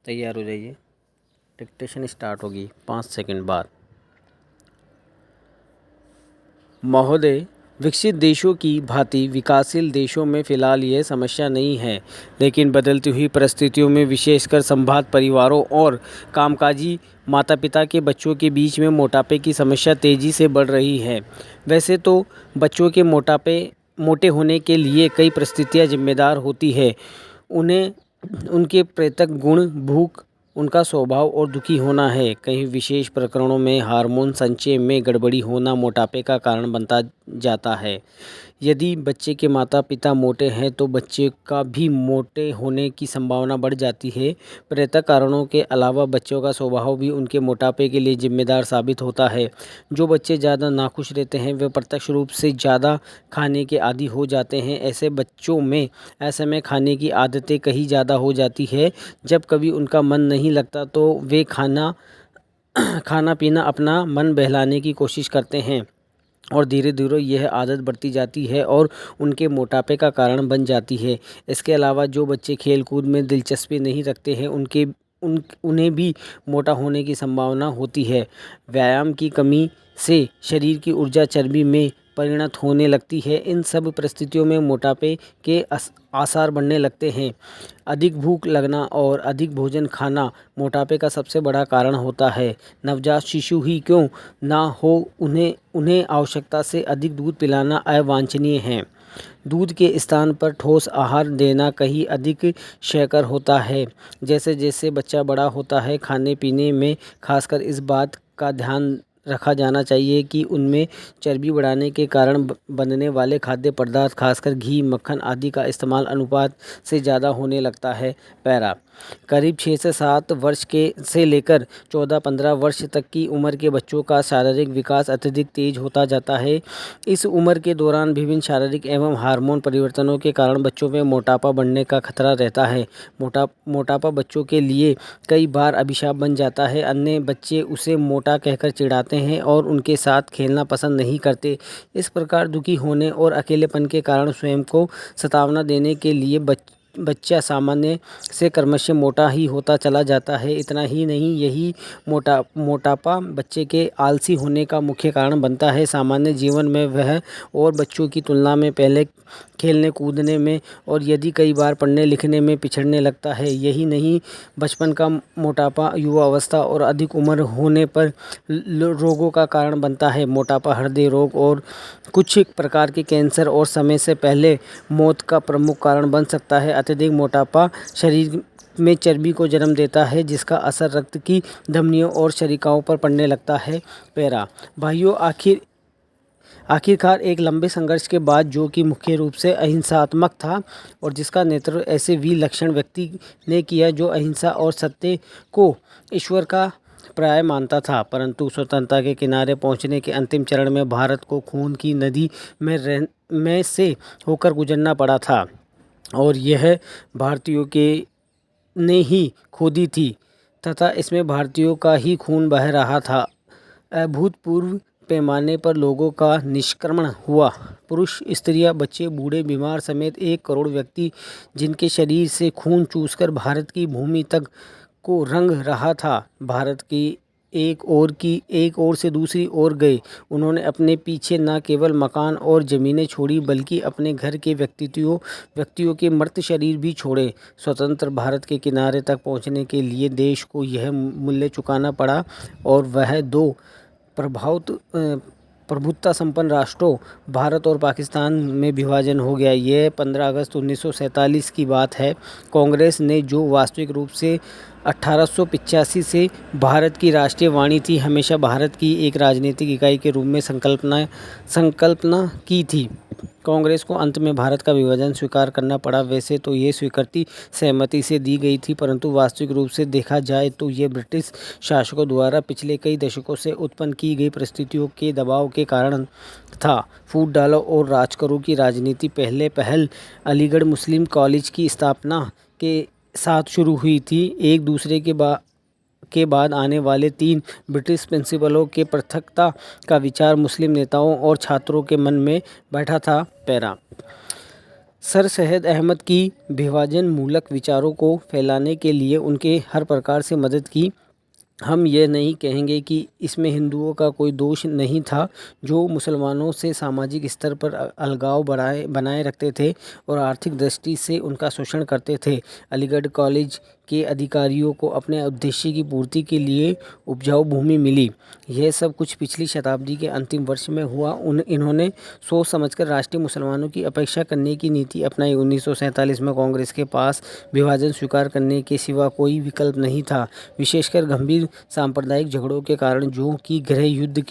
तैयार हो जाइए। डिक्टेशन स्टार्ट होगी 5 सेकंड बाद। महोदय, विकसित देशों की भांति विकासशील देशों में फिलहाल यह समस्या नहीं है, लेकिन बदलती हुई परिस्थितियों में विशेषकर संभ्रांत परिवारों और कामकाजी माता पिता के बच्चों के बीच में मोटापे की समस्या तेज़ी से बढ़ रही है। वैसे तो बच्चों के मोटे होने के लिए कई परिस्थितियां जिम्मेदार होती है। उन्हें उनके प्रेरक गुण, भूख, उनका स्वभाव और दुखी होना है। कई विशेष प्रकरणों में हार्मोन संचय में गड़बड़ी होना मोटापे का कारण बनता जाता है। यदि बच्चे के माता पिता मोटे हैं तो बच्चे का भी मोटे होने की संभावना बढ़ जाती है। प्रेरक कारणों के अलावा बच्चों का स्वभाव भी उनके मोटापे के लिए जिम्मेदार साबित होता है। जो बच्चे ज़्यादा नाखुश रहते हैं वे प्रत्यक्ष रूप से ज़्यादा खाने के आदी हो जाते हैं। ऐसे बच्चों में असमय खाने की आदतें कहीं ज़्यादा हो जाती है। जब कभी उनका मन नहीं लगता तो वे खाना पीना अपना मन बहलाने की कोशिश करते हैं और धीरे धीरे यह आदत बढ़ती जाती है और उनके मोटापे का कारण बन जाती है। इसके अलावा जो बच्चे खेल कूद में दिलचस्पी नहीं रखते हैं उन्हें भी मोटा होने की संभावना होती है। व्यायाम की कमी से शरीर की ऊर्जा चर्बी में परिणत होने लगती है। इन सब परिस्थितियों में मोटापे के आसार बढ़ने लगते हैं। अधिक भूख लगना और अधिक भोजन खाना मोटापे का सबसे बड़ा कारण होता है। नवजात शिशु ही क्यों ना हो, उन्हें आवश्यकता से अधिक दूध पिलाना अवांछनीय है। दूध के स्थान पर ठोस आहार देना कहीं अधिक क्षयकर होता है। जैसे जैसे बच्चा बड़ा होता है, खाने पीने में खासकर इस बात का ध्यान रखा जाना चाहिए कि उनमें चर्बी बढ़ाने के कारण बनने वाले खाद्य पदार्थ खासकर घी, मक्खन आदि का इस्तेमाल अनुपात से ज़्यादा होने लगता है। पैरा करीब 6 से 7 वर्ष से लेकर 14-15 वर्ष तक की उम्र के बच्चों का शारीरिक विकास अत्यधिक तेज होता जाता है। इस उम्र के दौरान विभिन्न शारीरिक एवं हार्मोन परिवर्तनों के कारण बच्चों में मोटापा बढ़ने का खतरा रहता है। मोटापा बच्चों के लिए कई बार अभिशाप बन जाता है। अन्य बच्चे उसे मोटा कहकर चिढ़ाते हैं और उनके साथ खेलना पसंद नहीं करते। इस प्रकार दुखी होने और अकेलेपन के कारण स्वयं को सतावना देने के लिए बच्चा सामान्य से क्रमशः मोटा ही होता चला जाता है। इतना ही नहीं, यही मोटापा बच्चे के आलसी होने का मुख्य कारण बनता है। सामान्य जीवन में वह और बच्चों की तुलना में पहले खेलने कूदने में और यदि कई बार पढ़ने लिखने में पिछड़ने लगता है। यही नहीं, बचपन का मोटापा युवावस्था और अधिक उम्र होने पर रोगों का कारण बनता है। मोटापा हृदय रोग और कुछ प्रकार के कैंसर और समय से पहले मौत का प्रमुख कारण बन सकता है। अत्यधिक मोटापा शरीर में चर्बी को जन्म देता है, जिसका असर रक्त की धमनियों और शरीकाओं पर पड़ने लगता है। पैरा भाइयों, आखिरकार एक लंबे संघर्ष के बाद, जो कि मुख्य रूप से अहिंसात्मक था और जिसका नेतृत्व ऐसे विलक्षण व्यक्ति ने किया जो अहिंसा और सत्य को ईश्वर का पर्याय मानता था, परंतु स्वतंत्रता के किनारे पहुंचने के अंतिम चरण में भारत को खून की नदी में से होकर गुजरना पड़ा था और यह भारतीयों के ने ही खोदी थी तथा इसमें भारतीयों का ही खून बह रहा था। अभूतपूर्व पैमाने पर लोगों का निष्क्रमण हुआ। पुरुष, स्त्रियां, बच्चे, बूढ़े, बीमार समेत 1 करोड़ व्यक्ति जिनके शरीर से खून चूसकर भारत की भूमि तक को रंग रहा था, भारत की एक ओर से दूसरी ओर गए। उन्होंने अपने पीछे न केवल मकान और ज़मीनें छोड़ी बल्कि अपने घर के व्यक्तियों के मर्त शरीर भी छोड़े। स्वतंत्र भारत के किनारे तक पहुंचने के लिए देश को यह मूल्य चुकाना पड़ा और वह 2 प्रभुत्ता संपन्न राष्ट्रों भारत और पाकिस्तान में विभाजन हो गया। यह 15 अगस्त 1947 की बात है। कांग्रेस ने, जो वास्तविक रूप से 1885 से भारत की राष्ट्रीय वाणी थी, हमेशा भारत की एक राजनीतिक इकाई के रूप में संकल्पना की थी। कांग्रेस को अंत में भारत का विभाजन स्वीकार करना पड़ा। वैसे तो ये स्वीकृति सहमति से दी गई थी, परंतु वास्तविक रूप से देखा जाए तो ये ब्रिटिश शासकों द्वारा पिछले कई दशकों से उत्पन्न की गई परिस्थितियों के दबाव के कारण था। फूट डालो और राज करो की राजनीति पहल अलीगढ़ मुस्लिम कॉलेज की स्थापना के साथ शुरू हुई थी। एक दूसरे के बाद आने वाले 3 ब्रिटिश प्रिंसिपलों के पृथकता का विचार मुस्लिम नेताओं और छात्रों के मन में बैठा था। पैरा सर सैयद अहमद की विभाजन मूलक विचारों को फैलाने के लिए उनके हर प्रकार से मदद की। हम ये नहीं कहेंगे कि इसमें हिंदुओं का कोई दोष नहीं था, जो मुसलमानों से सामाजिक स्तर पर अलगाव बनाए रखते थे और आर्थिक दृष्टि से उनका शोषण करते थे। अलीगढ़ कॉलेज के अधिकारियों को अपने उद्देश्य की पूर्ति के लिए उपजाऊ भूमि मिली। यह सब कुछ पिछली शताब्दी के अंतिम वर्ष में हुआ। इन्होंने सोच समझकर राष्ट्रीय मुसलमानों की अपेक्षा करने की नीति अपनाई। 1947 में कांग्रेस के पास विभाजन स्वीकार करने के सिवा कोई विकल्प नहीं था, विशेषकर गंभीर सांप्रदायिक झगड़ों के कारण जो कि गृह युद्ध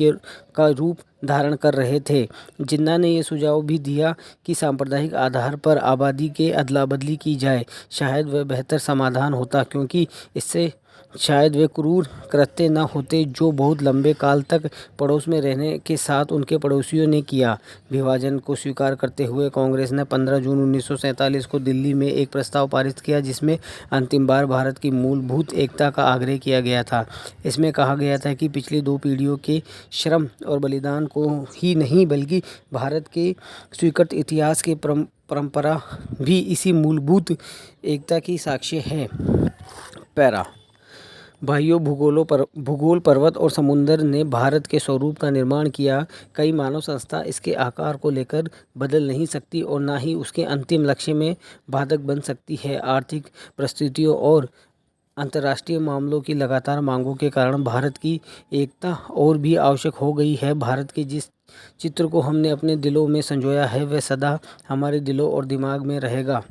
का रूप धारण कर रहे थे। जिन्ना ने यह सुझाव भी दिया कि सांप्रदायिक आधार पर आबादी के अदला बदली की जाए। शायद वह बेहतर समाधान होता, क्योंकि इससे शायद वे क्रूर कृत्य न होते जो बहुत लंबे काल तक पड़ोस में रहने के साथ उनके पड़ोसियों ने किया। विभाजन को स्वीकार करते हुए कांग्रेस ने 15 जून 1947 को दिल्ली में एक प्रस्ताव पारित किया, जिसमें अंतिम बार भारत की मूलभूत एकता का आग्रह किया गया था। इसमें कहा गया था कि पिछली 2 पीढ़ियों के श्रम और बलिदान को ही नहीं, बल्कि भारत के स्वीकृत इतिहास की परंपरा भी इसी मूलभूत एकता की साक्ष्य है। पैरा भाइयों, भूगोल, पर्वत और समुद्र ने भारत के स्वरूप का निर्माण किया। कई मानव संस्था इसके आकार को लेकर बदल नहीं सकती और ना ही उसके अंतिम लक्ष्य में बाधक बन सकती है। आर्थिक परिस्थितियों और अंतर्राष्ट्रीय मामलों की लगातार मांगों के कारण भारत की एकता और भी आवश्यक हो गई है। भारत के जिस चित्र को हमने अपने दिलों में संजोया है, वह सदा हमारे दिलों और दिमाग में रहेगा।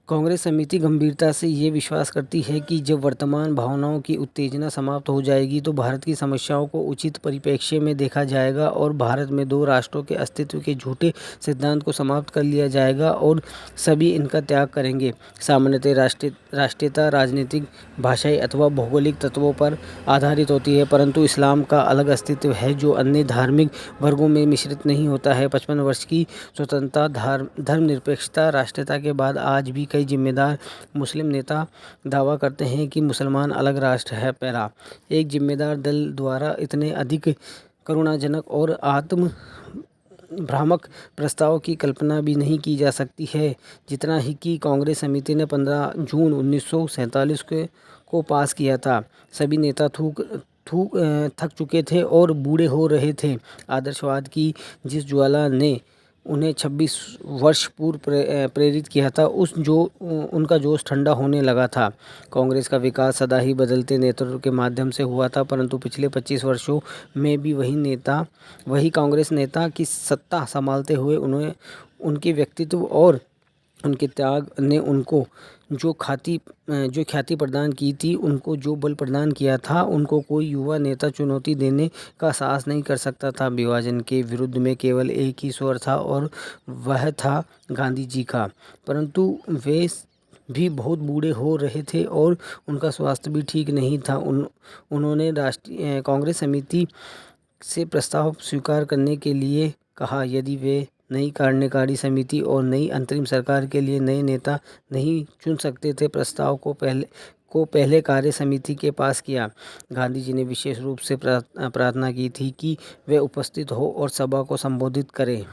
कांग्रेस समिति गंभीरता से ये विश्वास करती है कि जब वर्तमान भावनाओं की उत्तेजना समाप्त हो जाएगी तो भारत की समस्याओं को उचित परिप्रेक्ष्य में देखा जाएगा और भारत में 2 राष्ट्रों के अस्तित्व के झूठे सिद्धांत को समाप्त कर लिया जाएगा और सभी इनका त्याग करेंगे। सामान्यतः राष्ट्रीयता राजनीतिक, भाषाई अथवा भौगोलिक तत्वों पर आधारित होती है, परंतु इस्लाम का अलग अस्तित्व है जो अन्य धार्मिक वर्गों में मिश्रित नहीं होता है। 55 वर्ष की स्वतंत्रता, धर्मनिरपेक्षता, राष्ट्रीयता के बाद आज भी कई जिम्मेदार मुस्लिम नेता दावा करते हैं कि मुसलमान अलग राष्ट्र है। पैरा एक जिम्मेदार दल द्वारा इतने अधिक करुणाजनक और आत्म भ्रामक प्रस्ताव की कल्पना भी नहीं की जा सकती है, जितना ही कि कांग्रेस समिति ने 15 जून 1947 को पास किया था। सभी नेता थक चुके थे और बूढ़े हो रहे थे। आदर्शवाद की जिस ज्वाला ने उन्हें 26 वर्ष पूर्व प्रेरित किया था, उनका जोश ठंडा होने लगा था। कांग्रेस का विकास सदा ही बदलते नेतृत्व के माध्यम से हुआ था, परंतु पिछले 25 वर्षों में भी वही कांग्रेस नेता की सत्ता संभालते हुए उनके व्यक्तित्व और उनके त्याग ने उनको जो ख्याति प्रदान की थी, उनको जो बल प्रदान किया था, उनको कोई युवा नेता चुनौती देने का साहस नहीं कर सकता था। विभाजन के विरुद्ध में केवल एक ही स्वर था और वह था गांधी जी का, परंतु वे भी बहुत बूढ़े हो रहे थे और उनका स्वास्थ्य भी ठीक नहीं था। उन्होंने कांग्रेस समिति से प्रस्ताव स्वीकार करने के लिए कहा। यदि वे नई कार्यकारी समिति और नई अंतरिम सरकार के लिए नए नेता नहीं चुन सकते थे, प्रस्ताव को पहले कार्य समिति के पास किया। गांधी जी ने विशेष रूप से प्रार्थना की थी कि वे उपस्थित हो और सभा को संबोधित करें।